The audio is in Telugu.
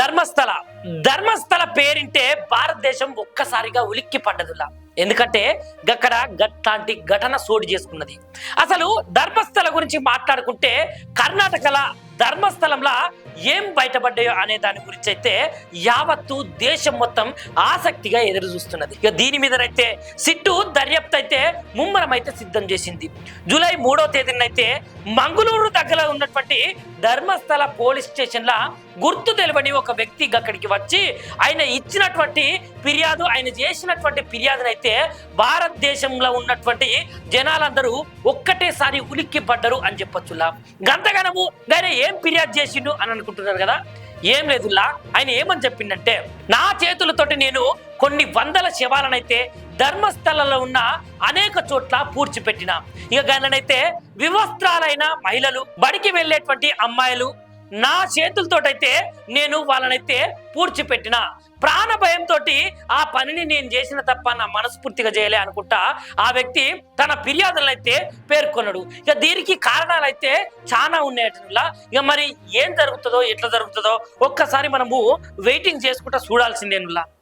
ధర్మస్థల ధర్మస్థల పేరింటే భారతదేశం ఒక్కసారిగా ఉలిక్కి పడ్డదులా. ఎందుకంటే గక్కడ గట్లాంటి ఘటన చోటు చేసుకున్నది. అసలు ధర్మస్థల గురించి మాట్లాడుకుంటే కర్ణాటకల ధర్మస్థలంలో ఏం బయటపడ్డాయో అనే దాని గురించి అయితే యావత్తు దేశం మొత్తం ఆసక్తిగా ఎదురు చూస్తున్నది. ఇక దీని మీదనైతే సిట్టు దర్యాప్తు అయితే ముమ్మరం అయితే సిద్ధం చేసింది. జూలై 3వ తేదీనైతే మంగళూరు దగ్గర ఉన్నటువంటి ధర్మస్థల పోలీస్ స్టేషన్ల గుర్తు తెలియని ఒక వ్యక్తి అక్కడికి వచ్చి ఆయన ఇచ్చినటువంటి ఫిర్యాదు, ఆయన చేసినటువంటి ఫిర్యాదునైతే భారతదేశంలో ఉన్నటువంటి జనాలందరూ ఒక్కటేసారి ఉలిక్కి పడ్డరు అని చెప్పొచ్చులా. గంతగనము ఆయన ఏం ఫిర్యాదు చేసిండు అని అనుకుంటున్నారు కదా. ఏం లేదులా, ఆయన ఏమని చెప్పిండంటే, నా చేతులతోటి నేను కొన్ని వందల శవాలనైతే ధర్మస్థలంలో ఉన్న అనేక చోట్ల పూడ్చిపెట్టిన. ఇక గననైతే వివస్త్రాలైన మహిళలు, బడికి వెళ్ళేటువంటి అమ్మాయిలు, నా చేతులతోటైతే నేను వాళ్ళనైతే పూడ్చిపెట్టిన. ప్రాణ భయంతో ఆ పనిని నేను చేసిన తప్ప నా మనస్ఫూర్తిగా చేయలే అనుకుంటా ఆ వ్యక్తి తన ఫిర్యాదులైతే పేర్కొన్నాడు. ఇక దీనికి కారణాలైతే చాలా ఉన్నాయటలా. ఇక మరి ఏం జరుగుతుందో ఎట్లా జరుగుతుందో ఒక్కసారి మనము వెయిటింగ్ చేసుకుంటా చూడాల్సిందేనులా.